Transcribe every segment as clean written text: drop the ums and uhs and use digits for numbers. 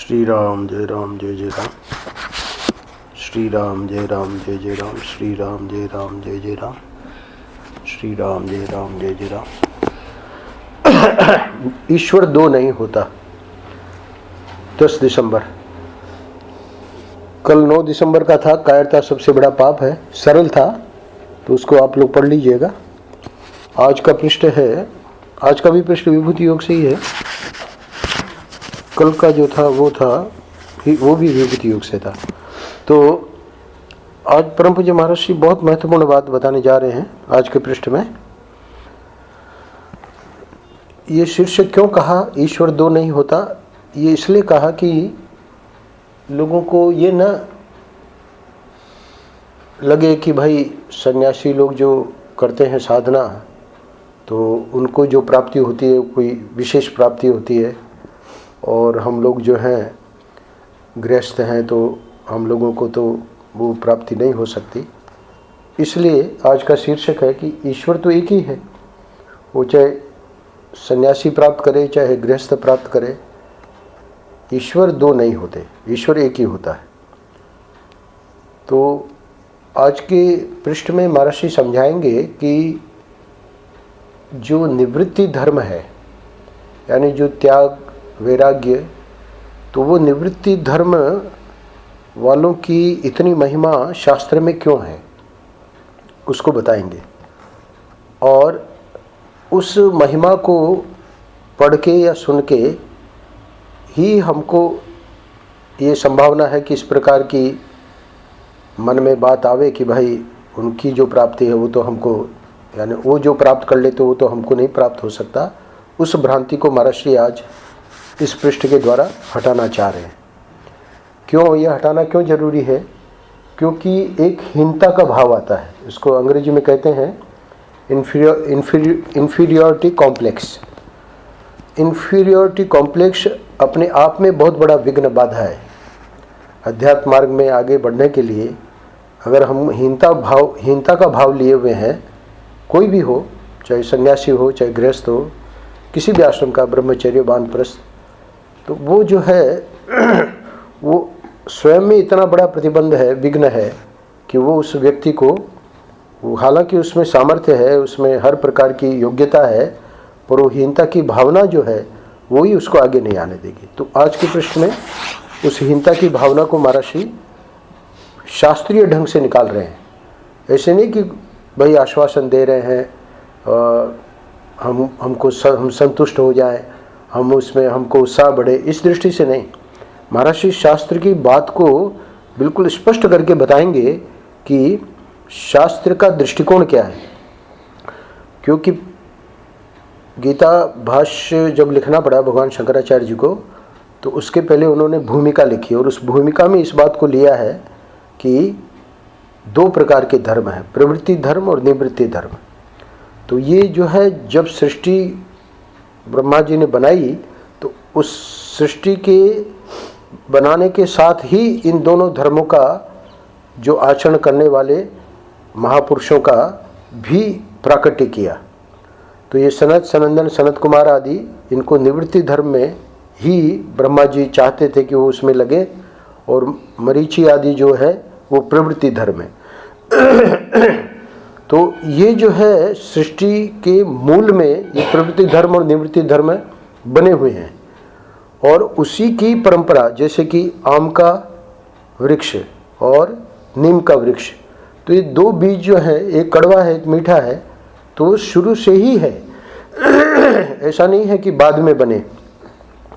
श्री राम जय राम जय जय राम। श्री राम जय राम जय जय राम। श्री राम जय राम जय जय राम। श्री राम जय राम जय जय राम। ईश्वर दो नहीं होता। 10 दिसंबर, कल 9 दिसंबर का था। कायरता सबसे बड़ा पाप है। सरल था तो उसको आप लोग पढ़ लीजिएगा। आज का पृष्ठ है, आज का भी पृष्ठ विभूति योग से ही है। कल का जो था वो भी विभूति योग से था। तो आज परम पूज्य महाराज जी बहुत महत्वपूर्ण बात बताने जा रहे हैं आज के पृष्ठ में। ये शीर्षक क्यों कहा ईश्वर दो नहीं होता? ये इसलिए कहा कि लोगों को ये न लगे कि भाई सन्यासी लोग जो करते हैं साधना तो उनको जो प्राप्ति होती है कोई विशेष प्राप्ति होती है, और हम लोग जो हैं गृहस्थ हैं तो हम लोगों को तो वो प्राप्ति नहीं हो सकती। इसलिए आज का शीर्षक है कि ईश्वर तो एक ही है। वो चाहे सन्यासी प्राप्त करे चाहे गृहस्थ प्राप्त करे, ईश्वर दो नहीं होते, ईश्वर एक ही होता है। तो आज के पृष्ठ में महाराज जी समझाएंगे कि जो निवृत्ति धर्म है, यानी जो त्याग वैराग्य, तो वो निवृत्ति धर्म वालों की इतनी महिमा शास्त्र में क्यों है उसको बताएंगे। और उस महिमा को पढ़ के या सुन के ही हमको ये संभावना है कि इस प्रकार की मन में बात आवे कि भाई उनकी जो प्राप्ति है वो तो हमको, यानी वो जो प्राप्त कर ले तो वो तो हमको नहीं प्राप्त हो सकता। उस भ्रांति को महाराज जी आज इस पृष्ठ के द्वारा हटाना चाह रहे हैं। क्यों यह हटाना क्यों जरूरी है? क्योंकि एक हीनता का भाव आता है। इसको अंग्रेजी में कहते हैं इन्फीरियरिटी कॉम्प्लेक्स। इन्फीरियरिटी कॉम्प्लेक्स अपने आप में बहुत बड़ा विघ्न बाधा है। अध्यात्म मार्ग में आगे बढ़ने के लिए अगर हम हीनता का भाव लिए हुए हैं, कोई भी हो, चाहे सन्यासी हो चाहे गृहस्थ हो, किसी भी आश्रम का, ब्रह्मचर्य वानप्रस्थ, तो वो जो है वो स्वयं में इतना बड़ा प्रतिबंध है, विघ्न है कि वो उस व्यक्ति को, हालांकि उसमें सामर्थ्य है, उसमें हर प्रकार की योग्यता है, पर वो हीनता की भावना जो है वो ही उसको आगे नहीं आने देगी। तो आज के पृष्ठ में उस हीनता की भावना को महाराज जी शास्त्रीय ढंग से निकाल रहे हैं। ऐसे नहीं कि भाई आश्वासन दे रहे हैं हम संतुष्ट हो जाएं, हम उसमें हमको उत्साह बढ़े, इस दृष्टि से नहीं। महाराज जी शास्त्र की बात को बिल्कुल स्पष्ट करके बताएंगे कि शास्त्र का दृष्टिकोण क्या है। क्योंकि गीता भाष्य जब लिखना पड़ा भगवान शंकराचार्य जी को, तो उसके पहले उन्होंने भूमिका लिखी, और उस भूमिका में इस बात को लिया है कि दो प्रकार के धर्म हैं, प्रवृत्ति धर्म और निवृत्ति धर्म। तो ये जो है, जब सृष्टि ब्रह्मा जी ने बनाई तो उस सृष्टि के बनाने के साथ ही इन दोनों धर्मों का जो आचरण करने वाले महापुरुषों का भी प्राकट्य किया। तो ये सनत, सनंदन, सनत कुमार आदि, इनको निवृत्ति धर्म में ही ब्रह्मा जी चाहते थे कि वो उसमें लगे, और मरीचि आदि जो है वो प्रवृत्ति धर्म है। तो ये जो है सृष्टि के मूल में ये प्रवृत्ति धर्म और निवृत्ति धर्म बने हुए हैं, और उसी की परंपरा, जैसे कि आम का वृक्ष और नीम का वृक्ष, तो ये दो बीज जो है, एक कड़वा है एक मीठा है, तो वो शुरू से ही है। ऐसा नहीं है कि बाद में बने।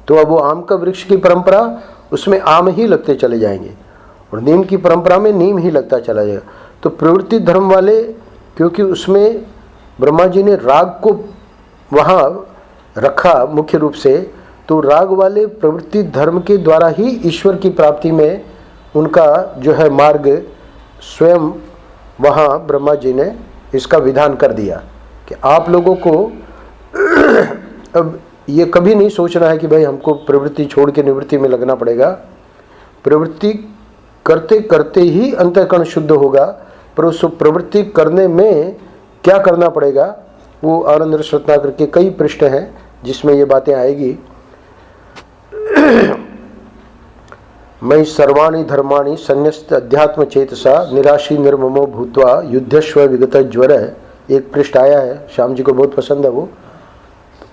तो अब वो आम का वृक्ष की परंपरा, उसमें आम ही लगते चले जाएंगे, और नीम की परंपरा में नीम ही लगता चला जाएगा। तो प्रवृत्ति धर्म वाले, क्योंकि उसमें ब्रह्मा जी ने राग को वहाँ रखा मुख्य रूप से, तो राग वाले प्रवृत्ति धर्म के द्वारा ही ईश्वर की प्राप्ति में उनका जो है मार्ग स्वयं वहाँ ब्रह्मा जी ने इसका विधान कर दिया कि आप लोगों को अब ये कभी नहीं सोचना है कि भाई हमको प्रवृत्ति छोड़ के निवृत्ति में लगना पड़ेगा। प्रवृत्ति करते करते ही अंतःकरण शुद्ध होगा, पर उस प्रवृत्ति करने में क्या करना पड़ेगा वो आनंद रस रत्नाकर के कई पृष्ठ हैं जिसमें ये बातें आएगी। मयि सर्वाणि धर्माणि संन्यस्त अध्यात्म चेतसा निराशी निर्ममो भूत्वा युद्धस्व विगत ज्वर। एक पृष्ठ आया है, श्याम जी को बहुत पसंद है वो।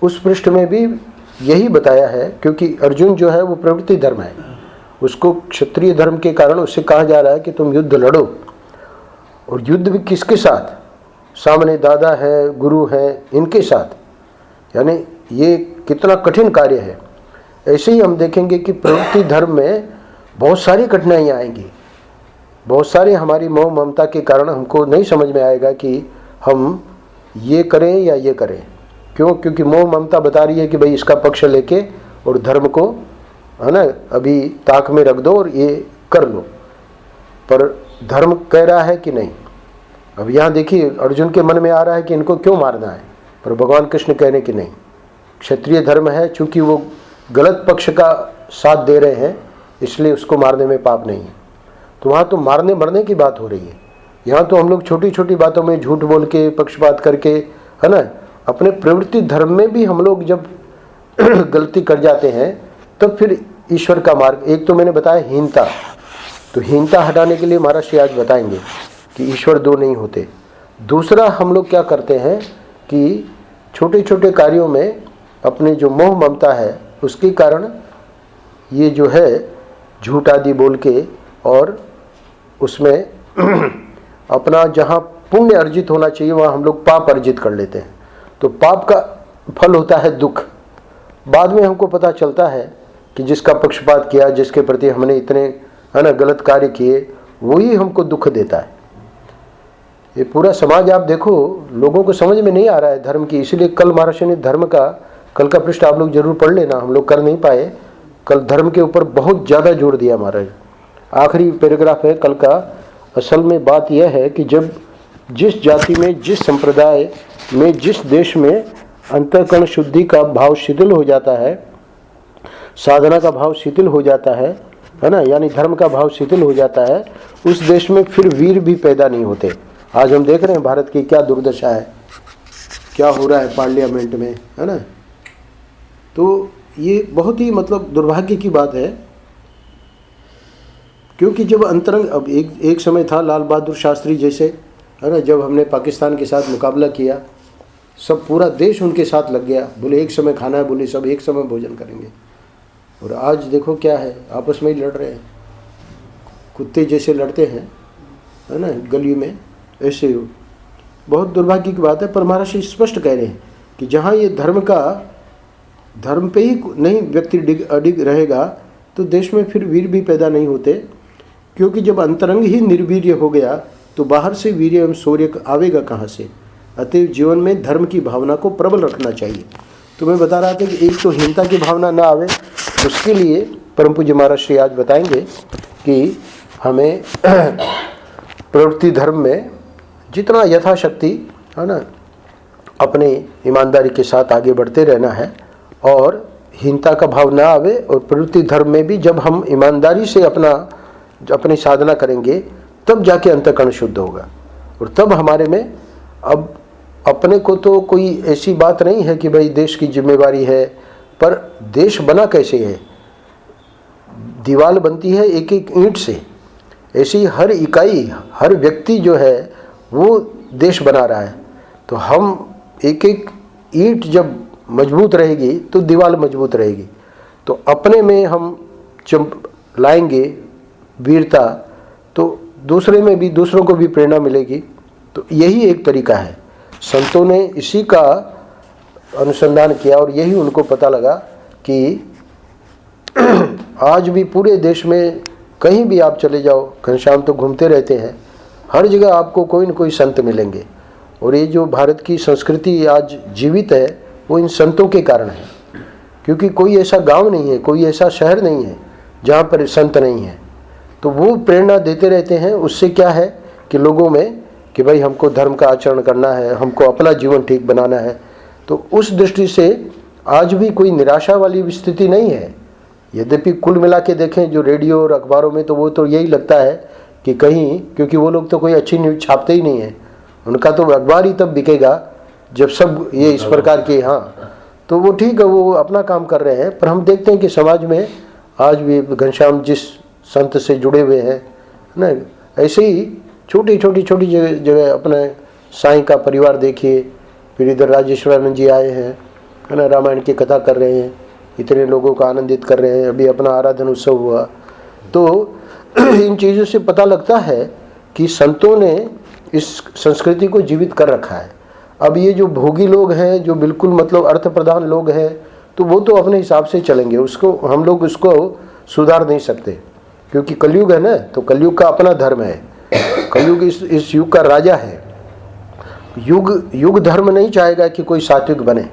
उस पृष्ठ में भी यही बताया है, क्योंकि अर्जुन जो है वो प्रवृत्ति धर्म है, उसको क्षत्रिय धर्म के कारण उससे कहा जा रहा है कि तुम युद्ध लड़ो। और युद्ध भी किसके साथ? सामने दादा है, गुरु है, इनके साथ। यानी ये कितना कठिन कार्य है। ऐसे ही हम देखेंगे कि प्रवृत्ति धर्म में बहुत सारी कठिनाइयाँ आएंगी। बहुत सारी हमारी मोह ममता के कारण हमको नहीं समझ में आएगा कि हम ये करें या ये करें। क्यों? क्योंकि मोह ममता बता रही है कि भाई इसका पक्ष लेके और धर्म को, है ना, अभी ताक में रख दो और ये कर लो। पर धर्म कह रहा है कि नहीं। अब यहाँ देखिए, अर्जुन के मन में आ रहा है कि इनको क्यों मारना है, पर भगवान कृष्ण कह रहे कि नहीं, क्षत्रिय धर्म है, चूंकि वो गलत पक्ष का साथ दे रहे हैं इसलिए उसको मारने में पाप नहीं है। तो वहाँ तो मारने मरने की बात हो रही है। यहाँ तो हम लोग छोटी छोटी बातों में झूठ बोल के, पक्षपात करके, है ना, अपने प्रवृत्ति धर्म में भी हम लोग जब गलती कर जाते हैं तब फिर ईश्वर का मार्ग। एक तो मैंने बताया हीनता, तो हीनता हटाने के लिए महाराज श्री आज बताएंगे कि ईश्वर दो नहीं होते। दूसरा, हम लोग क्या करते हैं कि छोटे छोटे कार्यों में अपने जो मोह ममता है उसके कारण ये जो है झूठ आदि बोल के और उसमें अपना जहाँ पुण्य अर्जित होना चाहिए वहाँ हम लोग पाप अर्जित कर लेते हैं। तो पाप का फल होता है दुख। बाद में हमको पता चलता है कि जिसका पक्षपात किया, जिसके प्रति हमने इतने, है ना, गलत कार्य किए, वही हमको दुख देता है। ये पूरा समाज आप देखो, लोगों को समझ में नहीं आ रहा है धर्म की। इसीलिए कल महाराज ने धर्म का, कल का पृष्ठ आप लोग जरूर पढ़ लेना, हम लोग कर नहीं पाए। कल धर्म के ऊपर बहुत ज़्यादा जोर दिया महाराज। आखिरी पैराग्राफ है कल का। असल में बात यह है कि जब जिस जाति में, जिस संप्रदाय में, जिस देश में अंतःकरण शुद्धि का भाव शिथिल हो जाता है, साधना का भाव शिथिल हो जाता है ना, यानी धर्म का भाव शिथिल हो जाता है, उस देश में फिर वीर भी पैदा नहीं होते। आज हम देख रहे हैं भारत की क्या दुर्दशा है, क्या हो रहा है पार्लियामेंट में, है ना। तो ये बहुत ही मतलब दुर्भाग्य की बात है, क्योंकि जब अंतरंग, अब एक समय था लाल बहादुर शास्त्री जैसे, है ना, जब हमने पाकिस्तान के साथ मुकाबला किया, सब पूरा देश उनके साथ लग गया। बोले एक समय खाना है, बोले सब एक समय भोजन करेंगे। और आज देखो क्या है, आपस में ही लड़ रहे हैं, कुत्ते जैसे लड़ते हैं, है ना, गली में, ऐसे हो। बहुत दुर्भाग्य की बात है। पर महाराज स्पष्ट कह रहे हैं कि जहाँ ये धर्म पे ही नहीं व्यक्ति अडिग रहेगा तो देश में फिर वीर भी पैदा नहीं होते। क्योंकि जब अंतरंग ही निर्वीर्य हो गया तो बाहर से वीर एवं शौर्य आवेगा कहाँ से। अतएव जीवन में धर्म की भावना को प्रबल रखना चाहिए। तो मैं बता रहा था कि एक तो हीनता की भावना ना आवे, उसके लिए परम पूज्य महाराज श्री आज बताएंगे कि हमें प्रवृत्ति धर्म में जितना यथाशक्ति, है ना, अपने ईमानदारी के साथ आगे बढ़ते रहना है और हीनता का भाव ना आवे। और प्रवृत्ति धर्म में भी जब हम ईमानदारी से अपनी साधना करेंगे तब जाके अंतःकरण शुद्ध होगा। और तब हमारे में अब अपने को तो कोई ऐसी बात नहीं है कि भाई देश की जिम्मेवारी है, पर देश बना कैसे है। दीवार बनती है एक एक ईंट से, ऐसी हर इकाई, हर व्यक्ति जो है वो देश बना रहा है। तो हम एक एक ईंट जब मजबूत रहेगी तो दीवार मजबूत रहेगी। तो अपने में हम जब लाएंगे वीरता तो दूसरे में भी, दूसरों को भी प्रेरणा मिलेगी। तो यही एक तरीका है। संतों ने इसी का अनुसंधान किया और यही उनको पता लगा कि आज भी पूरे देश में कहीं भी आप चले जाओ, घनश्याम तो घूमते रहते हैं, हर जगह आपको कोई न कोई संत मिलेंगे। और ये जो भारत की संस्कृति आज जीवित है वो इन संतों के कारण है। क्योंकि कोई ऐसा गांव नहीं है, कोई ऐसा शहर नहीं है जहाँ पर संत नहीं है। तो वो प्रेरणा देते रहते हैं। उससे क्या है कि लोगों में कि भाई हमको धर्म का आचरण करना है, हमको अपना जीवन ठीक बनाना है। तो उस दृष्टि से आज भी कोई निराशा वाली स्थिति नहीं है। यद्यपि कुल मिला के देखें जो रेडियो और अखबारों में, तो वो तो यही लगता है कि कहीं, क्योंकि वो लोग तो कोई अच्छी न्यूज़ छापते ही नहीं है, उनका तो अखबार ही तब बिकेगा जब सब ये इस प्रकार के, हाँ, तो वो ठीक है, वो अपना काम कर रहे हैं। पर हम देखते हैं कि समाज में आज भी घनश्याम जिस संत से जुड़े हुए हैं ना। ऐसे ही छोटी छोटी जगह अपने साईं का परिवार देखिए, फिर इधर राजेश्वरानंद जी आए हैं, है ना, रामायण की कथा कर रहे हैं, इतने लोगों को आनंदित कर रहे हैं। अभी अपना आराधन उत्सव हुआ। तो इन चीज़ों से पता लगता है कि संतों ने इस संस्कृति को जीवित कर रखा है। अब ये जो भोगी लोग हैं, जो बिल्कुल मतलब अर्थ प्रधान लोग हैं, तो वो तो अपने हिसाब से चलेंगे, उसको हम लोग उसको सुधार नहीं सकते, क्योंकि कलयुग है ना। तो कलयुग का अपना धर्म है, कलयुग इस युग का राजा है। युग धर्म नहीं चाहेगा कि कोई सात्विक बने,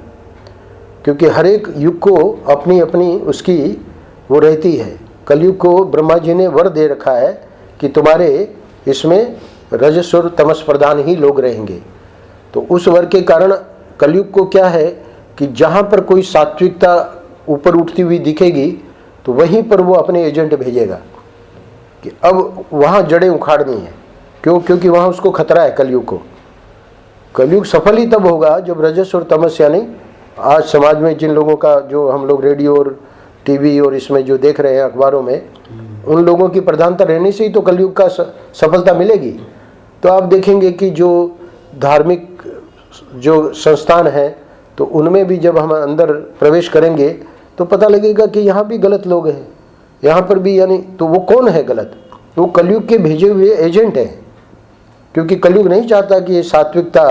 क्योंकि हर एक युग को अपनी अपनी उसकी वो रहती है। कलयुग को ब्रह्मा जी ने वर दे रखा है कि तुम्हारे इसमें रजस और तमस प्रधान ही लोग रहेंगे। तो उस वर के कारण कलयुग को क्या है कि जहाँ पर कोई सात्विकता ऊपर उठती हुई दिखेगी तो वहीं पर वो अपने एजेंट भेजेगा कि अब वहाँ जड़ें उखाड़नी है। क्यों? क्योंकि वहाँ उसको खतरा है कलयुग को। कलयुग सफल ही तब होगा जब रजस और तमस, यानी आज समाज में जिन लोगों का, जो हम लोग रेडियो और टीवी और इसमें जो देख रहे हैं अखबारों में, उन लोगों की प्रधानता रहने से ही तो कलयुग का सफलता मिलेगी। तो आप देखेंगे कि जो धार्मिक जो संस्थान है, तो उनमें भी जब हम अंदर प्रवेश करेंगे तो पता लगेगा कि यहाँ भी गलत लोग हैं, यहाँ पर भी, यानी तो वो कौन है गलत? वो कलयुग के भेजे हुए एजेंट हैं, क्योंकि कलयुग नहीं चाहता कि ये सात्विकता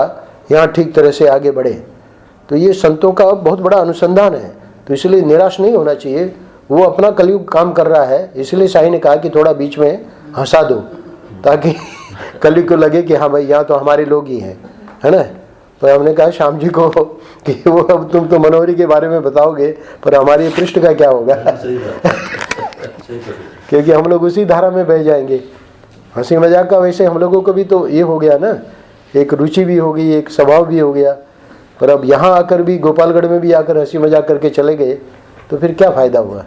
यहाँ ठीक तरह से आगे बढ़े। तो ये संतों का बहुत बड़ा अनुसंधान है, तो इसलिए निराश नहीं होना चाहिए। वो अपना कलयुग काम कर रहा है, इसलिए साईं ने कहा कि थोड़ा बीच में हंसा दो, ताकि कलयुग को लगे कि हाँ भाई यहाँ तो हमारे लोग ही हैं, है ना। पर हमने कहा श्याम जी को कि वो अब तुम तो मनोहरी के बारे में बताओगे, पर हमारी पृष्ठ का क्या होगा? क्योंकि हम लोग उसी धारा में बह जाएंगे। हंसी मजाक का वैसे हम लोगों को भी तो ये हो गया ना, एक रुचि भी हो गई, एक स्वभाव भी हो गया। पर अब यहाँ आकर भी, गोपालगढ़ में भी आकर हंसी मजाक करके चले गए, तो फिर क्या फ़ायदा हुआ,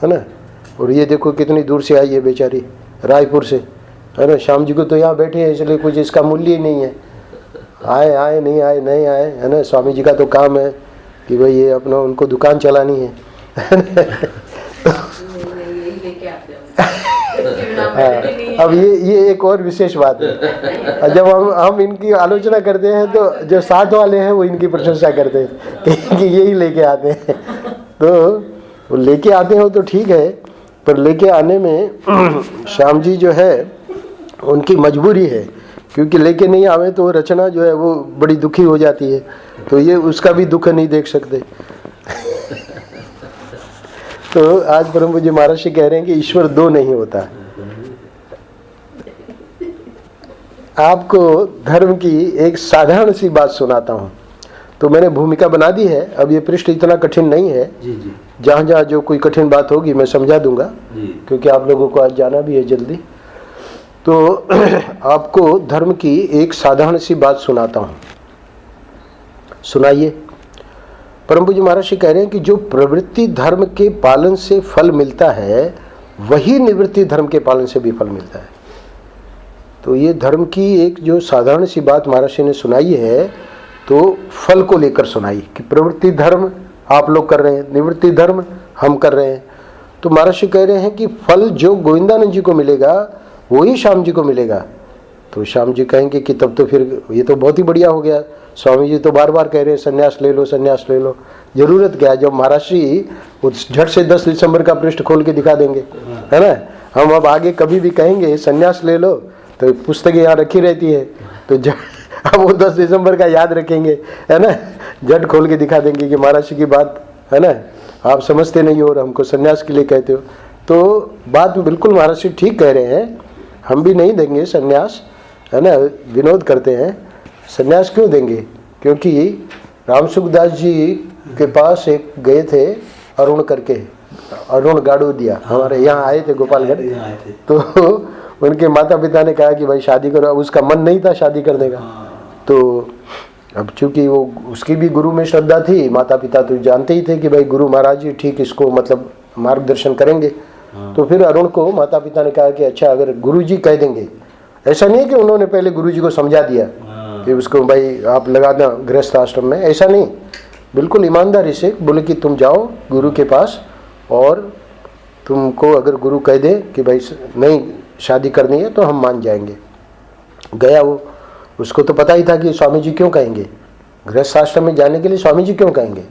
है ना। और ये देखो कितनी दूर से आई है बेचारी, रायपुर से, है ना। श्याम जी को तो यहाँ बैठे हैं, इसलिए कुछ इसका मूल्य ही नहीं है। आए नहीं आए, है ना। स्वामी जी का तो काम है कि भाई ये अपना उनको दुकान चलानी है। अब ये एक और विशेष बात है। जब हम इनकी आलोचना करते हैं तो जो साथ वाले हैं वो इनकी प्रशंसा करते हैं कि यही लेके आते हैं। तो लेके आते हो तो ठीक है, पर लेके आने में श्याम जी जो है उनकी मजबूरी है, क्योंकि लेके नहीं आवे तो रचना जो है वो बड़ी दुखी हो जाती है। तो ये उसका भी दुख नहीं देख सकते। तो आज परम पूज्य महाराज जी कह रहे हैं कि ईश्वर दो नहीं होता। आपको धर्म की एक साधारण सी बात सुनाता हूँ। तो मैंने भूमिका बना दी है, अब ये पृष्ठ इतना कठिन नहीं है। जहाँ जहाँ जो कोई कठिन बात होगी मैं समझा दूंगा, क्योंकि आप लोगों को आज जाना भी है जल्दी। तो आपको धर्म की एक साधारण सी बात सुनाता हूँ, सुनाइए। परम पूज्य महाराज जी कह रहे हैं कि जो प्रवृत्ति धर्म के पालन से फल मिलता है, वही निवृत्ति धर्म के पालन से भी फल मिलता है। तो ये धर्म की एक जो साधारण सी बात महाराज जी ने सुनाई है, तो फल को लेकर सुनाई कि प्रवृत्ति धर्म आप लोग कर रहे हैं, निवृत्ति धर्म हम कर रहे हैं। तो महाराज जी कह रहे हैं कि फल जो गोविंदानंद जी को मिलेगा वही श्याम जी को मिलेगा। तो श्याम जी कहेंगे कि तब तो फिर ये तो बहुत ही बढ़िया हो गया, स्वामी जी तो बार बार कह रहे हैं संन्यास ले लो, संन्यास ले लो, जरूरत क्या है? जब महाराज जी झट से 10 दिसंबर का पृष्ठ खोल के दिखा देंगे, है ना। हम अब आगे कभी भी कहेंगे संन्यास ले लो तो पुस्तकें यहाँ रखी रहती है, तो अब वो 10 दिसंबर का याद रखेंगे, है ना। झट खोल के दिखा देंगे कि महाराज जी की बात, है ना, आप समझते नहीं हो और हमको संन्यास के लिए कहते हो। तो बात बिल्कुल महाराज जी ठीक कह रहे हैं, हम भी नहीं देंगे संन्यास, है ना। विनोद करते हैं, संन्यास क्यों देंगे? क्योंकि रामसुखदास जी के पास एक गए थे अरुण करके, अरुण गाड़ोदिया हमारे यहाँ आए थे गोपालगढ़। तो उनके माता पिता ने कहा कि भाई शादी करो। उसका मन नहीं था शादी करने का। तो अब चूंकि वो उसकी भी गुरु में श्रद्धा थी, माता पिता तो जानते ही थे कि भाई गुरु महाराज जी ठीक इसको मतलब मार्गदर्शन करेंगे। तो फिर अरुण को माता पिता ने कहा कि अच्छा अगर गुरु जी कह देंगे, ऐसा नहीं है कि उन्होंने पहले गुरु जी को समझा दिया कि उसको भाई आप लगा दें गृहस्थ आश्रम में, ऐसा नहीं, बिल्कुल ईमानदारी से बोले कि तुम जाओ गुरु के पास और तुमको अगर गुरु कह दे कि भाई नहीं शादी करनी है तो हम मान जाएंगे। गया वो, उसको तो पता ही था कि स्वामी जी क्यों कहेंगे, गृहस्थ आश्रम में जाने के लिए स्वामी जी क्यों कहेंगे।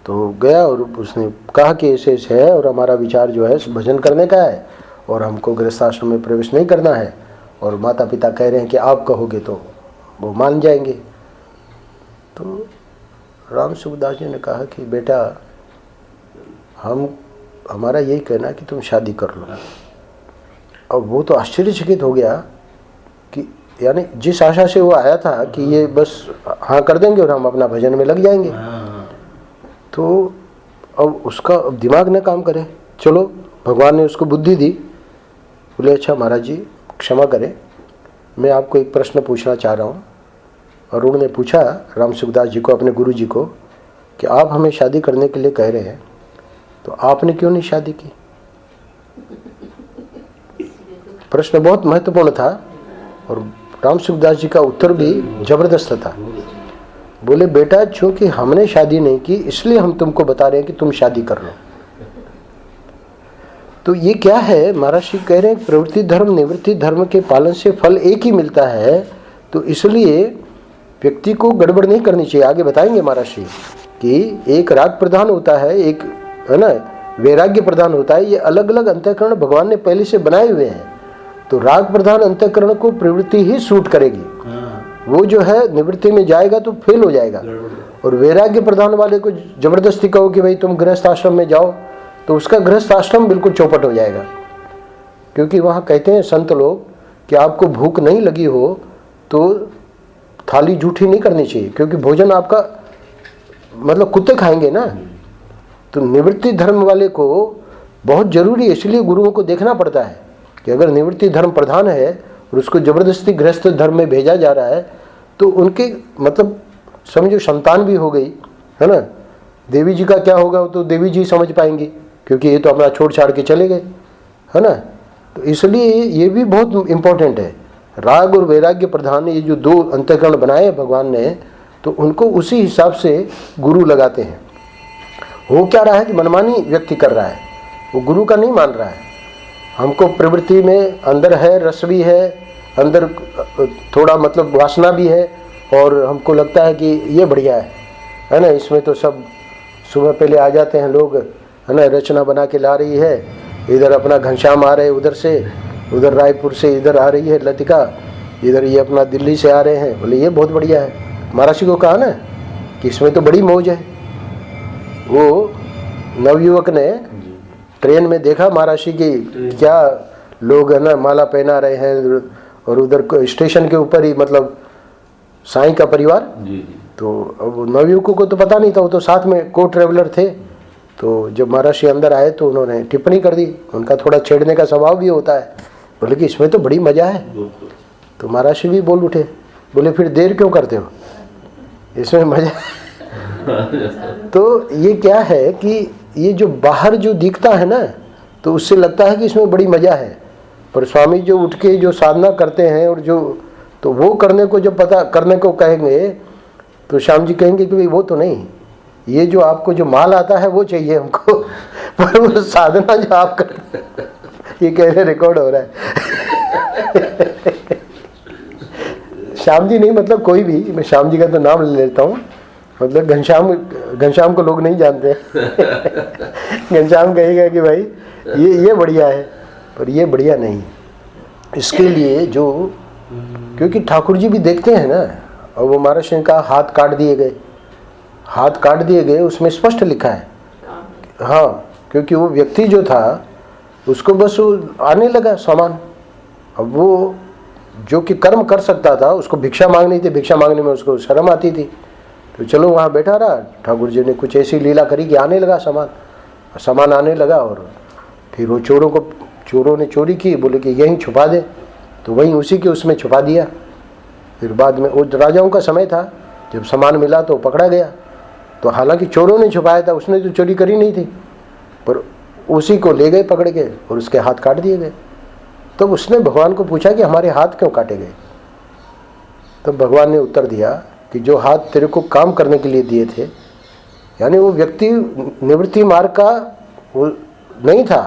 तो गया और उसने कहा कि ऐसे ऐसे है और हमारा विचार जो है भजन करने का है और हमको गृहस्थ आश्रम में प्रवेश नहीं करना है और माता पिता कह रहे हैं कि आप कहोगे तो वो मान जाएंगे। तो राम सुखदास जी ने कहा कि बेटा हमारा यही कहना है कि तुम शादी कर लो। अब वो तो आश्चर्यचकित हो गया कि यानी जिस आशा से वो आया था कि ये बस हाँ कर देंगे और हम अपना भजन में लग जाएंगे, तो अब उसका अब दिमाग न काम करे। चलो भगवान ने उसको बुद्धि दी। बोले अच्छा महाराज जी क्षमा करें, मैं आपको एक प्रश्न पूछना चाह रहा हूँ। और उन्होंने पूछा राम सुखदास जी को, अपने गुरु जी को, कि आप हमें शादी करने के लिए कह रहे हैं तो आपने क्यों नहीं शादी की। प्रश्न बहुत महत्वपूर्ण था और राम सुखदास जी का उत्तर भी जबरदस्त था। बोले बेटा चूंकि हमने शादी नहीं की इसलिए हम तुमको बता रहे हैं कि तुम शादी कर लो। तो ये क्या है, महाराज श्री कह रहे हैं प्रवृत्ति धर्म निवृत्ति धर्म के पालन से फल एक ही मिलता है, तो इसलिए व्यक्ति को गड़बड़ नहीं करनी चाहिए। आगे बताएंगे महाराज श्री कि एक राग प्रधान होता है, एक है ना वैराग्य प्रधान होता है। ये अलग अलग अंतःकरण भगवान ने पहले से बनाए हुए हैं। तो राग प्रधान अंतःकरण को प्रवृत्ति ही सूट करेगी, वो जो है निवृत्ति में जाएगा तो फेल हो जाएगा। और वैराग्य प्रधान वाले को जबरदस्ती कहो कि भाई तुम गृहस्थ आश्रम में जाओ तो उसका गृहस्थ आश्रम बिल्कुल चौपट हो जाएगा। क्योंकि वहाँ कहते हैं संत लोग कि आपको भूख नहीं लगी हो तो थाली जूठी नहीं करनी चाहिए, क्योंकि भोजन आपका मतलब कुत्ते खाएंगे ना। तो निवृत्ति धर्म वाले को बहुत जरूरी है, इसलिए गुरुओं को देखना पड़ता है कि अगर निवृत्ति धर्म प्रधान है और उसको जबरदस्ती गृहस्थ धर्म में भेजा जा रहा है तो उनके मतलब समझो संतान भी हो गई है ना। देवी जी का क्या होगा तो देवी जी समझ पाएंगी, क्योंकि ये तो अपना छोड़ छाड़ के चले गए है ना। तो इसलिए ये भी बहुत इम्पोर्टेंट है। राग और वैराग्य प्रधान ये जो दो अंतःकरण बनाए हैं भगवान ने, तो उनको उसी हिसाब से गुरु लगाते हैं। हो क्या रहा है कि मनमानी व्यक्ति कर रहा है, वो गुरु का नहीं मान रहा है। हमको प्रवृत्ति में अंदर है, रस भी है, अंदर थोड़ा मतलब वासना भी है और हमको लगता है कि ये बढ़िया है ना। इसमें तो सब सुबह पहले आ जाते हैं लोग है ना, रचना बना के ला रही है, इधर अपना घनश्याम आ रहे उधर से, उधर रायपुर से इधर आ रही है लतिका, इधर ये अपना दिल्ली से आ रहे हैं। बोले ये बहुत बढ़िया है। महाराज जी को कहा ना कि इसमें तो बड़ी मौज है। वो नवयुवक ने ट्रेन में देखा महाराज जी की क्या लोग है ना माला पहना रहे हैं, और उधर स्टेशन के ऊपर ही मतलब साईं का परिवार। तो अब नवयुवकों को तो पता नहीं था, वो तो साथ में को ट्रेवलर थे। तो जब महाराज जी अंदर आए तो उन्होंने टिप्पणी कर दी, उनका थोड़ा छेड़ने का स्वभाव भी होता है। बोले कि इसमें तो बड़ी मजा है। तो महाराज जी भी बोल उठे, बोले फिर देर क्यों करते हो, इसमें मजा तो ये क्या है कि ये जो बाहर जो दिखता है ना तो उससे लगता है कि इसमें बड़ी मजा है, पर स्वामी जो उठ के जो साधना करते हैं और जो तो वो करने को जब पता करने को कहेंगे तो श्याम जी कहेंगे कि भाई वो तो नहीं, ये जो आपको जो माल आता है वो चाहिए हमको पर वो साधना जो आप कर ये कह रहे रिकॉर्ड हो रहा है श्याम जी नहीं मतलब कोई भी, मैं श्याम जी का तो नाम ले लेता हूँ, मतलब घनश्याम को लोग नहीं जानते घनश्याम कहेगा कि भाई ये बढ़िया है, पर ये बढ़िया नहीं। इसके लिए जो क्योंकि ठाकुर जी भी देखते हैं ना, और वो महाराज सिंह का हाथ काट दिए गए उसमें स्पष्ट लिखा है। हाँ, क्योंकि वो व्यक्ति जो था उसको बस आने लगा सामान। अब वो जो कि कर्म कर सकता था उसको भिक्षा मांगनी थी, भिक्षा मांगने में उसको शर्म आती थी, तो चलो वहाँ बैठा रहा। ठाकुर जी ने कुछ ऐसी लीला करी कि आने लगा सामान आने लगा। और फिर वो चोरों ने चोरी की, बोले कि यहीं छुपा दे, तो वहीं उसी के उसमें छुपा दिया। फिर बाद में वो राजाओं का समय था, जब सामान मिला तो पकड़ा गया। तो हालांकि चोरों ने छुपाया था, उसने तो चोरी करी नहीं थी, पर उसी को ले गए पकड़ के और उसके हाथ काट दिए गए। तब उसने भगवान को पूछा कि हमारे हाथ क्यों काटे गए। तब भगवान ने उत्तर दिया कि जो हाथ तेरे को काम करने के लिए दिए थे, यानी वो व्यक्ति निवृत्ति मार्ग का वो नहीं था,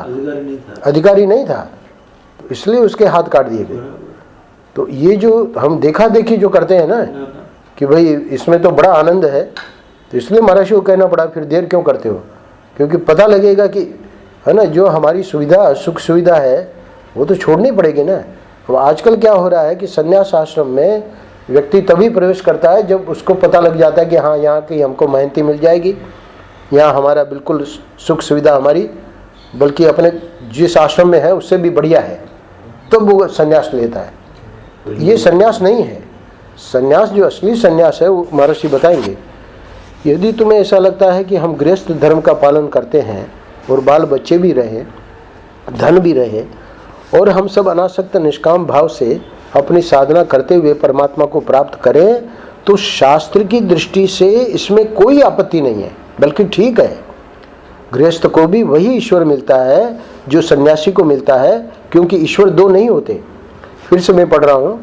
अधिकारी नहीं था, तो इसलिए उसके हाथ काट दिए गए। तो ये जो हम देखा देखी जो करते हैं ना कि भाई इसमें तो बड़ा आनंद है, तो इसलिए महाराज को कहना पड़ा फिर देर क्यों करते हो, क्योंकि पता लगेगा कि है ना जो हमारी सुविधा सुख सुविधा है वो तो छोड़नी पड़ेगी ना। अब आजकल क्या हो रहा है कि संन्यास आश्रम में व्यक्ति तभी प्रवेश करता है जब उसको पता लग जाता है कि हाँ यहाँ की हमको मेहनती मिल जाएगी, यहाँ हमारा बिल्कुल सुख सुविधा हमारी बल्कि अपने जिस आश्रम में है उससे भी बढ़िया है, तब वो संन्यास लेता है। ये संन्यास नहीं है। संन्यास जो असली संन्यास है वो महर्षि बताएंगे। यदि तुम्हें ऐसा लगता है कि हम गृहस्थ धर्म का पालन करते हैं और बाल बच्चे भी रहे, धन भी रहे, और हम सब अनासक्त निष्काम भाव से अपनी साधना करते हुए परमात्मा को प्राप्त करें, तो शास्त्र की दृष्टि से इसमें कोई आपत्ति नहीं है, बल्कि ठीक है। गृहस्थ को भी वही ईश्वर मिलता है जो सन्यासी को मिलता है, क्योंकि ईश्वर दो नहीं होते। फिर से मैं पढ़ रहा हूँ,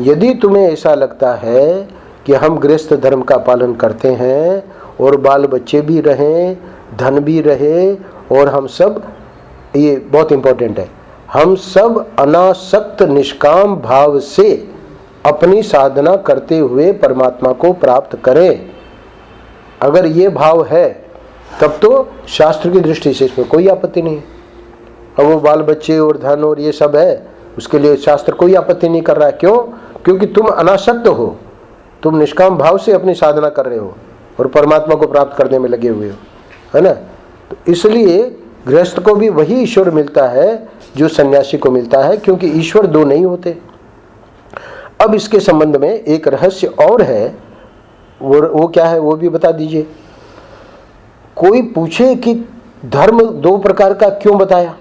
यदि तुम्हें ऐसा लगता है कि हम गृहस्थ धर्म का पालन करते हैं और बाल बच्चे भी रहें, धन भी रहे, और हम सब, ये बहुत इंपॉर्टेंट है, हम सब अनासक्त निष्काम भाव से अपनी साधना करते हुए परमात्मा को प्राप्त करें, अगर ये भाव है तब तो शास्त्र की दृष्टि से इसमें कोई आपत्ति नहीं है। अब वो बाल बच्चे और धन और ये सब है, उसके लिए शास्त्र कोई आपत्ति नहीं कर रहा है। क्यों? क्योंकि तुम अनासक्त हो, तुम निष्काम भाव से अपनी साधना कर रहे हो और परमात्मा को प्राप्त करने में लगे हुए हो, है ना। तो इसलिए गृहस्थ को भी वही ईश्वर मिलता है जो सन्यासी को मिलता है, क्योंकि ईश्वर दो नहीं होते। अब इसके संबंध में एक रहस्य और है, वो क्या है वो भी बता दीजिए। कोई पूछे कि धर्म दो प्रकार का क्यों बताया,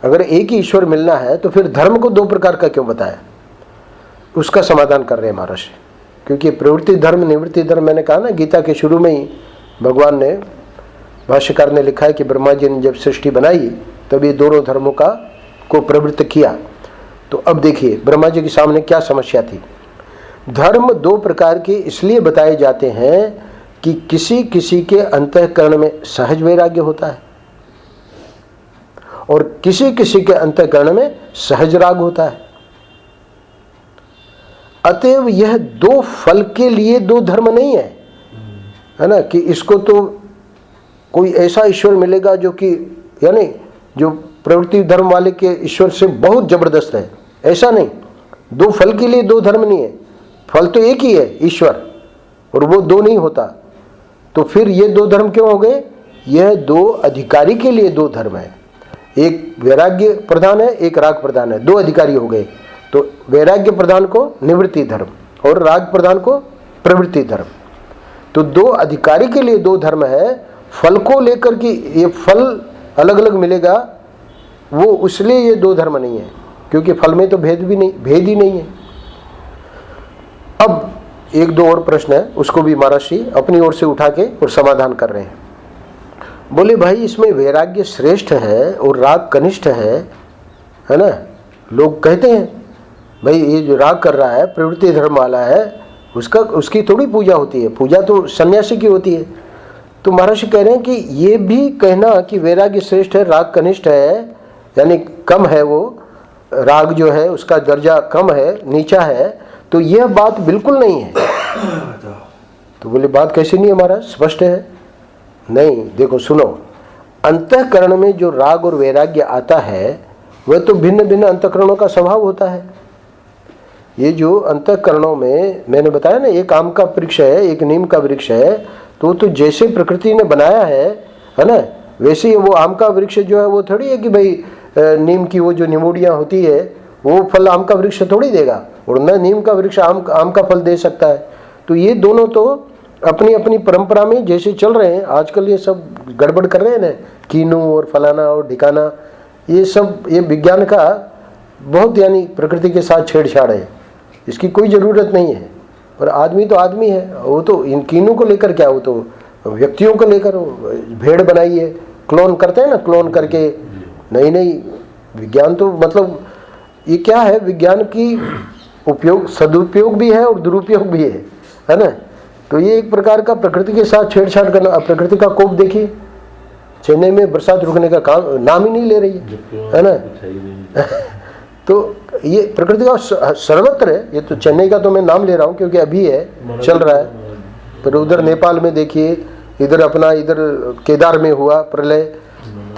अगर एक ही ईश्वर मिलना है तो फिर धर्म को दो प्रकार का क्यों बताया, उसका समाधान कर रहे हैं महाराज। क्योंकि प्रवृत्ति धर्म निवृत्ति धर्म, मैंने कहा ना गीता के शुरू में ही भगवान ने, भाष्यकार ने लिखा है कि ब्रह्मा जी ने जब सृष्टि बनाई तब ये दोनों धर्मों को प्रवृत्त किया। तो अब देखिए ब्रह्मा जी के सामने क्या समस्या थी। धर्म दो प्रकार के इसलिए बताए जाते हैं कि किसी किसी के अंतःकरण में सहज वैराग्य होता है और किसी किसी के अंतःकरण में सहज राग होता है। अतएव यह दो फल के लिए दो धर्म नहीं है ना, कि इसको तो कोई ऐसा ईश्वर मिलेगा जो कि यानी जो प्रवृत्ति धर्म वाले के ईश्वर से बहुत जबरदस्त है, ऐसा नहीं। दो फल के लिए दो धर्म नहीं है, फल तो एक ही है ईश्वर, और वो दो नहीं होता। तो फिर ये दो धर्म क्यों हो गए? यह दो अधिकारी के लिए दो धर्म है, एक वैराग्य प्रधान है, एक राग प्रधान है, दो अधिकारी हो गए। तो वैराग्य प्रधान को निवृत्ति धर्म और राग प्रधान को प्रवृत्ति धर्म। तो दो अधिकारी के लिए दो धर्म है। फल को लेकर कि ये फल अलग अलग मिलेगा, वो इसलिए ये दो धर्म नहीं है, क्योंकि फल में तो भेद ही नहीं है। अब एक दो और प्रश्न है, उसको भी महर्षि अपनी ओर से उठा के और समाधान कर रहे हैं। बोले भाई इसमें वैराग्य श्रेष्ठ है और राग कनिष्ठ है ना। लोग कहते हैं भाई ये जो राग कर रहा है प्रवृत्ति धर्म वाला है, उसकी थोड़ी पूजा होती है, पूजा तो सन्यासी की होती है। तो महर्षि कह रहे हैं कि ये भी कहना कि वैराग्य श्रेष्ठ है राग कनिष्ठ है, यानी कम है, वो राग जो है उसका दर्जा कम है, नीचा है, तो यह बात बिल्कुल नहीं है। तो बोले बात कैसे नहीं है महाराज, स्पष्ट है। नहीं, देखो सुनो, अंतःकरण में जो राग और वैराग्य आता है वह तो भिन्न भिन्न अंतःकरणों का स्वभाव होता है। ये जो अंतःकरणों में मैंने बताया ना, एक आम का वृक्ष है, एक नीम का वृक्ष है, तो जैसे प्रकृति ने बनाया है ना, वैसे वो आम का वृक्ष जो है वो थोड़ी है कि भाई नीम की वो जो निमोडियाँ होती है वो फल आम का वृक्ष थोड़ी देगा, और न नीम का वृक्ष आम का फल दे सकता है। तो ये दोनों तो अपनी अपनी परंपरा में जैसे चल रहे हैं। आजकल ये सब गड़बड़ कर रहे हैं ना, कीनू और फलाना और ढिकाना, ये सब ये विज्ञान का बहुत यानी प्रकृति के साथ छेड़छाड़ है, इसकी कोई ज़रूरत नहीं है। पर आदमी तो आदमी है, वो तो इन कीनों को लेकर क्या, वो तो व्यक्तियों को लेकर भेड़ बनाई है, क्लोन करते हैं ना, क्लोन करके नई विज्ञान तो मतलब ये क्या है, विज्ञान की उपयोग सदुपयोग भी है और दुरुपयोग भी है ना। तो ये एक प्रकार का प्रकृति के साथ छेड़छाड़ करना। प्रकृति का कोप देखिए, चेन्नई में बरसात रुकने का काम नाम ही नहीं ले रही है ना। तो ये प्रकृति का सर्वत्र है। ये तो चेन्नई का तो मैं नाम ले रहा हूँ क्योंकि अभी है, चल रहा है। पर उधर नेपाल में देखिए, इधर अपना इधर केदार में हुआ प्रलय,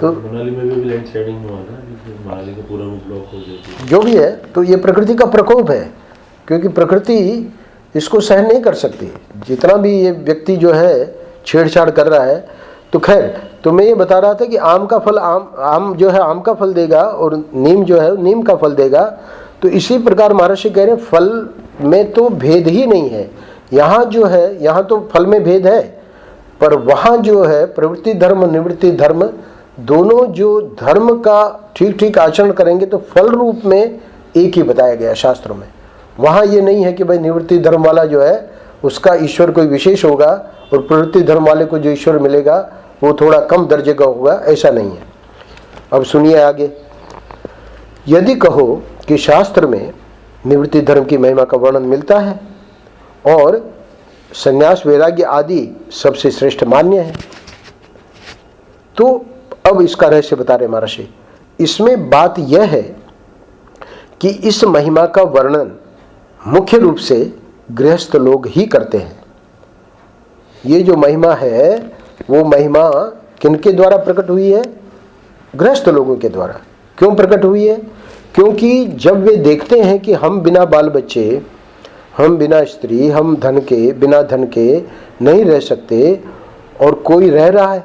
तो मनाली में भी लैंडस्लाइडिंग हुआ ना, मनाली का पूरा ब्लॉक हो गया। जो भी है, तो ये प्रकृति का प्रकोप है, क्योंकि प्रकृति इसको सहन नहीं कर सकती। जितना भी ये व्यक्ति जो है छेड़छाड़ कर रहा है, तो खैर, तो मैं ये बता रहा था कि आम का फल आम जो है आम का फल देगा, और नीम जो है नीम का फल देगा। तो इसी प्रकार महर्षि कह रहे हैं फल में तो भेद ही नहीं है। यहाँ जो है, यहाँ तो फल में भेद है, पर वहाँ जो है प्रवृत्ति धर्म निवृत्ति धर्म दोनों जो धर्म का ठीक ठीक आचरण करेंगे तो फल रूप में एक ही बताया गया शास्त्रों में। वहाँ ये नहीं है कि भाई निवृत्ति धर्म वाला जो है उसका ईश्वर कोई विशेष होगा और प्रवृत्ति धर्म वाले को जो ईश्वर मिलेगा वो थोड़ा कम दर्जे का होगा, ऐसा नहीं है। अब सुनिए आगे, यदि कहो कि शास्त्र में निवृत्ति धर्म की महिमा का वर्णन मिलता है और संन्यास वैराग्य आदि सबसे श्रेष्ठ मान्य है, तो अब इसका रहस्य बता रहे महर्षि। इसमें बात यह है कि इस महिमा का वर्णन मुख्य रूप से गृहस्थ लोग ही करते हैं। ये जो महिमा है वो महिमा किनके द्वारा प्रकट हुई है? गृहस्थ लोगों के द्वारा। क्यों प्रकट हुई है? क्योंकि जब वे देखते हैं कि हम बिना बाल बच्चे, हम बिना स्त्री, हम धन के बिना धन के नहीं रह सकते और कोई रह रहा है,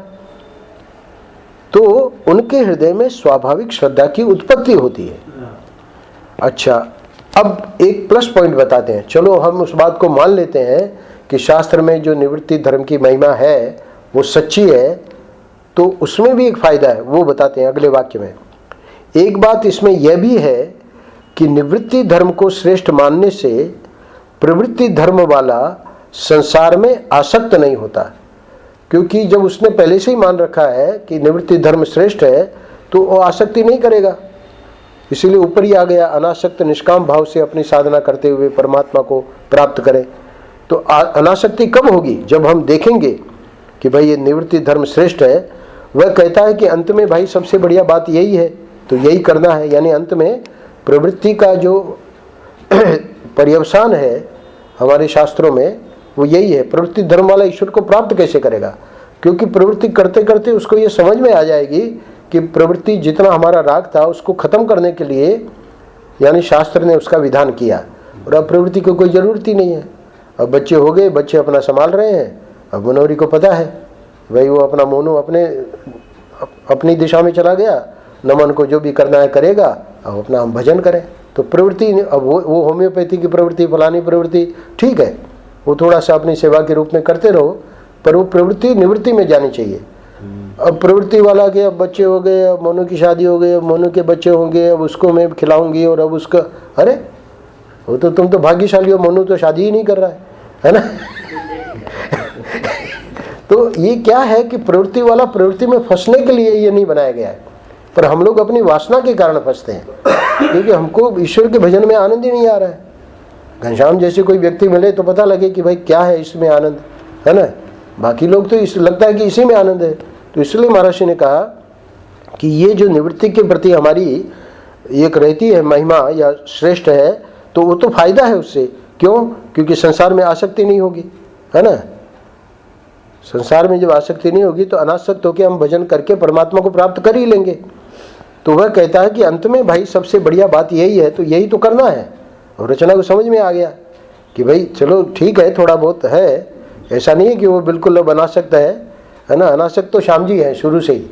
तो उनके हृदय में स्वाभाविक श्रद्धा की उत्पत्ति होती है। अच्छा, अब एक प्लस पॉइंट बताते हैं। चलो हम उस बात को मान लेते हैं कि शास्त्र में जो निवृत्ति धर्म की महिमा है वो सच्ची है, तो उसमें भी एक फायदा है, वो बताते हैं अगले वाक्य में। एक बात इसमें यह भी है कि निवृत्ति धर्म को श्रेष्ठ मानने से प्रवृत्ति धर्म वाला संसार में आसक्त नहीं होता, क्योंकि जब उसने पहले से ही मान रखा है कि निवृत्ति धर्म श्रेष्ठ है तो वो आसक्ति नहीं करेगा। इसीलिए ऊपर ही आ गया, अनासक्त निष्काम भाव से अपनी साधना करते हुए परमात्मा को प्राप्त करें। तो अनासक्ति कब होगी? जब हम देखेंगे कि भाई ये निवृत्ति धर्म श्रेष्ठ है। वह कहता है कि अंत में भाई सबसे बढ़िया बात यही है, तो यही करना है। यानी अंत में प्रवृत्ति का जो पर्यवसान है हमारे शास्त्रों में वो यही है, प्रवृत्ति धर्म वाला ईश्वर को प्राप्त कैसे करेगा? क्योंकि प्रवृत्ति करते करते उसको ये समझ में आ जाएगी कि प्रवृत्ति जितना हमारा राग था उसको खत्म करने के लिए यानी शास्त्र ने उसका विधान किया, और अब प्रवृत्ति को कोई ज़रूरत ही नहीं है। अब बच्चे हो गए, बच्चे अपना संभाल रहे हैं। अब मनोहरी को पता है भाई वो अपना मोनू अपनी दिशा में चला गया, नमन को जो भी करना है करेगा, अब अपना हम भजन करें। तो प्रवृत्ति, अब वो होम्योपैथी की प्रवृत्ति, फलानी प्रवृत्ति ठीक है, वो थोड़ा सा अपनी सेवा के रूप में करते रहो, पर वो प्रवृत्ति निवृत्ति में जानी चाहिए। अब प्रवृत्ति वाला के अब बच्चे हो गए, अब मोनू की शादी हो गई, अब मोनू के बच्चे होंगे, अब उसको मैं खिलाऊंगी, और अब उसका, अरे वो तो तुम तो भाग्यशाली हो, मोनू तो शादी ही नहीं कर रहा है ना। तो ये क्या है कि प्रवृत्ति वाला प्रवृत्ति में फंसने के लिए ये नहीं बनाया गया है, पर हम लोग अपनी वासना के कारण फंसते हैं, क्योंकि हमको ईश्वर के भजन में आनंद ही नहीं आ रहा है। घनश्याम जैसे कोई व्यक्ति मिले तो पता लगे कि भाई क्या है इसमें आनंद, है ना। बाकी लोग तो इस लगता है कि इसी में आनंद है। तो इसलिए महर्षि ने कहा कि ये जो निवृत्ति के प्रति हमारी एक रहती है महिमा या श्रेष्ठ है, तो वो तो फायदा है उससे। क्यों? क्योंकि संसार में आसक्ति नहीं होगी, है ना। संसार में जब आसक्ति नहीं होगी तो अनासक्त होकर हम भजन करके परमात्मा को प्राप्त कर ही लेंगे। तो वह कहता है कि अंत में भाई सबसे बढ़िया बात यही है, तो यही तो करना है। और रचना को समझ में आ गया कि भाई चलो ठीक है, थोड़ा बहुत है, ऐसा नहीं है कि वो बिल्कुल अब अनासक्त है ना। अनासक्त तो श्याम जी है शुरू से ही।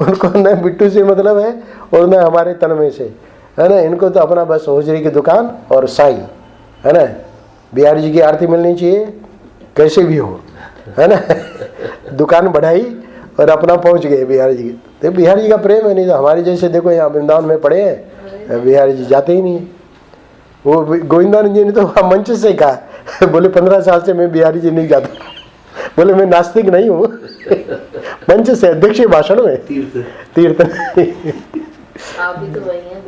उनको न बिट्टू से मतलब है और न हमारे तन में से, है ना। इनको तो अपना बस होजरी की दुकान और साई, है ना। बिहारी जी की आरती मिलनी चाहिए कैसे भी हो, है ना। दुकान बढ़ाई और अपना पहुंच गए बिहारी जी। तो बिहारी जी का प्रेम है, नहीं तो हमारे जैसे देखो यहाँ वृंदावन में पड़े हैं, बिहारी जी जाते ही नहीं। वो गोविंदानंद जी ने तो मंच से कहा, बोले 15 साल से मैं बिहारी जी नहीं जाता। बोले मैं नास्तिक नहीं हूँ। मंच से अध्यक्ष भाषण में तीर्थ आप भी तो वही हैं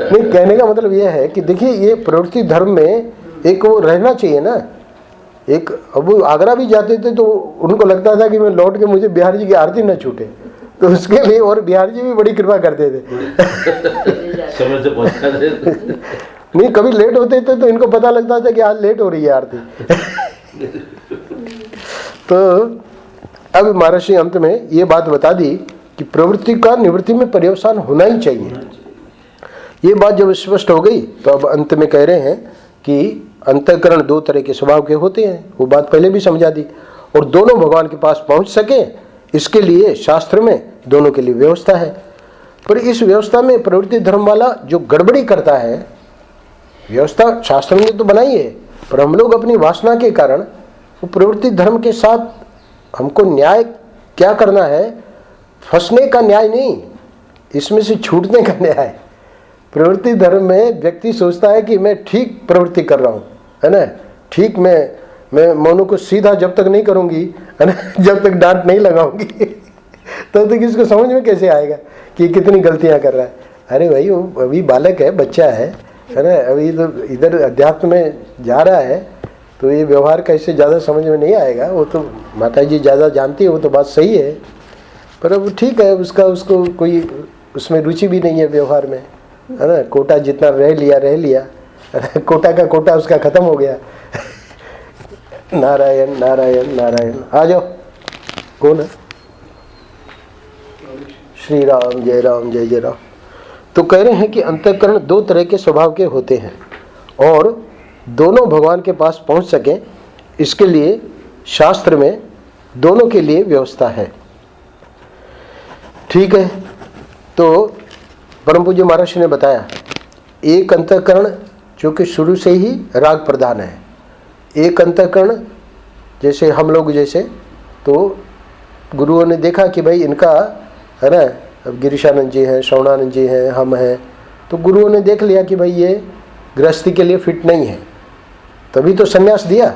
नहीं, कहने का मतलब यह है कि देखिए ये प्रवृत्ति धर्म में एक वो रहना चाहिए ना। एक अब वो आगरा भी जाते थे तो उनको लगता था कि मैं लौट के मुझे बिहार जी की आरती न छूटे, तो उसके लिए और बिहार जी भी बड़ी कृपा करते थे। समय से पहुंचा दे। नहीं, कभी लेट होते थे तो इनको पता लगता था कि आज लेट हो रही है आरती। तो अब महर्षि अंत में ये बात बता दी कि प्रवृत्ति का निवृत्ति में पर्यवसान होना ही चाहिए। ये बात जब स्पष्ट हो गई तो अब अंत में कह रहे हैं कि अंतःकरण दो तरह के स्वभाव के होते हैं, वो बात पहले भी समझा दी। और दोनों भगवान के पास पहुंच सके इसके लिए शास्त्र में दोनों के लिए व्यवस्था है। पर इस व्यवस्था में प्रवृत्ति धर्म वाला जो गड़बड़ी करता है, व्यवस्था शास्त्र ने तो बनाई है, पर हम लोग अपनी वासना के कारण वो प्रवृत्ति धर्म के साथ हमको न्याय क्या करना है, फंसने का न्याय नहीं, इसमें से छूटने का न्याय। प्रवृत्ति धर्म में व्यक्ति सोचता है कि मैं ठीक प्रवृत्ति कर रहा हूँ, है ना, ठीक मैं मौनों को सीधा जब तक नहीं करूँगी, है ना, जब तक डांट नहीं लगाऊंगी तब तक इसको समझ में कैसे आएगा कि कितनी गलतियाँ कर रहा है। अरे भाई वो अभी बालक है, बच्चा है ना, अभी तो इधर अध्यात्म में जा रहा है, तो ये व्यवहार का इससे ज़्यादा समझ में नहीं आएगा। वो तो माता जी ज़्यादा जानती है, वो तो बात सही है, पर अब ठीक है, उसको कोई उसमें रुचि भी नहीं है व्यवहार में, है ना। कोटा जितना रह लिया, कोटा का कोटा उसका खत्म हो गया। नारायण नारायण नारायण। आ जाओ, कौन है? श्री राम, जय राम, जय जय राम। तो कह रहे हैं कि अंतःकरण दो तरह के स्वभाव के होते हैं और दोनों भगवान के पास पहुंच सके इसके लिए शास्त्र में दोनों के लिए व्यवस्था है। ठीक है, तो परम पूज्य महर्षि ने बताया एक अंतःकरण जो कि शुरू से ही राग प्रधान है, एक अंतःकरण जैसे हम लोग जैसे, तो गुरुओं ने देखा कि भाई इनका, है ना, अब गिरीशानंद जी हैं, श्रवणानंद जी हैं, हम हैं, तो गुरुओं ने देख लिया कि भाई ये गृहस्थी के लिए फिट नहीं है, तभी तो संन्यास दिया।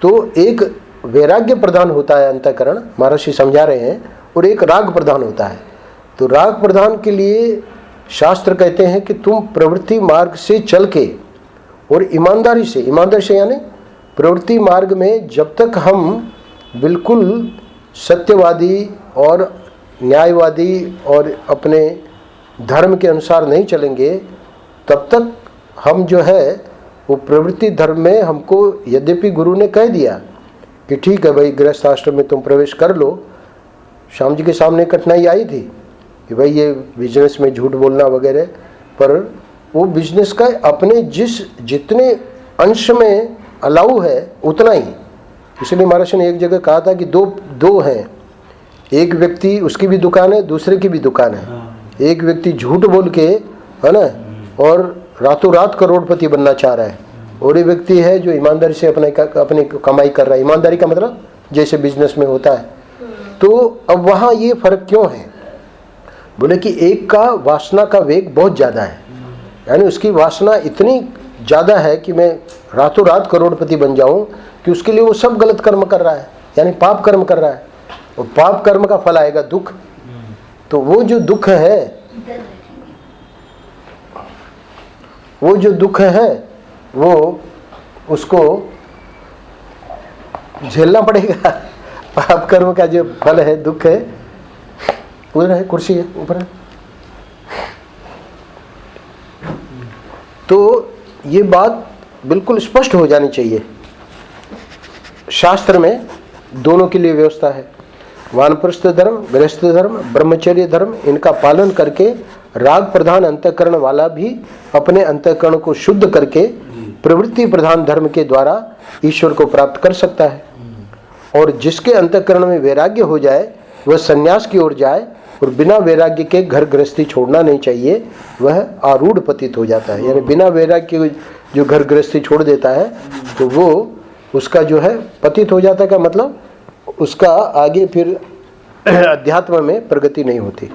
तो एक वैराग्य प्रधान होता है अंतःकरण, महर्षि समझा रहे हैं, और एक राग प्रधान होता है। तो राग प्रधान के लिए शास्त्र कहते हैं कि तुम प्रवृत्ति मार्ग से चल के और ईमानदारी से यानी प्रवृत्ति मार्ग में जब तक हम बिल्कुल सत्यवादी और न्यायवादी और अपने धर्म के अनुसार नहीं चलेंगे, तब तक हम जो है वो प्रवृत्ति धर्म में, हमको यद्यपि गुरु ने कह दिया कि ठीक है भाई गृहस्थ आश्रम में तुम प्रवेश कर लो। श्याम जी के सामने कठिनाई आई थी कि भाई ये बिजनेस में झूठ बोलना वगैरह, पर वो बिजनेस का अपने जितने अंश में अलाउ है उतना ही। इसलिए महाराज ने एक जगह कहा था कि दो हैं, एक व्यक्ति उसकी भी दुकान है, दूसरे की भी दुकान है। एक व्यक्ति झूठ बोल के, है ना, और रातों रात करोड़पति बनना चाह रहा है, और एक व्यक्ति है जो ईमानदारी से अपनी कमाई कर रहा है। ईमानदारी का मतलब जैसे बिजनेस में होता है। तो अब वहाँ ये फर्क क्यों है? बोले कि एक का वासना का वेग बहुत ज़्यादा है, यानी उसकी वासना इतनी ज़्यादा है कि मैं रातों रात करोड़पति बन जाऊं, कि उसके लिए वो सब गलत कर्म कर रहा है, यानी पाप कर्म कर रहा है, और पाप कर्म का फल आएगा दुख। तो वो जो दुख है वो उसको झेलना पड़ेगा। पाप कर्म का जो फल है, दुख है, उधर है, कुर्सी है ऊपर है। तो ये बात बिल्कुल स्पष्ट हो जानी चाहिए। शास्त्र में दोनों के लिए व्यवस्था है। वानप्रस्थ धर्म, गृहस्थ धर्म, ब्रह्मचर्य धर्म, इनका पालन करके राग प्रधान अंतःकरण वाला भी अपने अंतःकरण को शुद्ध करके प्रवृत्ति प्रधान धर्म के द्वारा ईश्वर को प्राप्त कर सकता है। और जिसके अंतःकरण में वैराग्य हो जाए वह संन्यास की ओर जाए, और बिना वैराग्य के घर गृहस्थी छोड़ना नहीं चाहिए, वह आरूढ़ पतित हो जाता है। यानी बिना वैराग्य जो घर गृहस्थी छोड़ देता है तो वो उसका जो है पतित हो जाता है, का मतलब उसका आगे फिर अध्यात्म में प्रगति नहीं होती।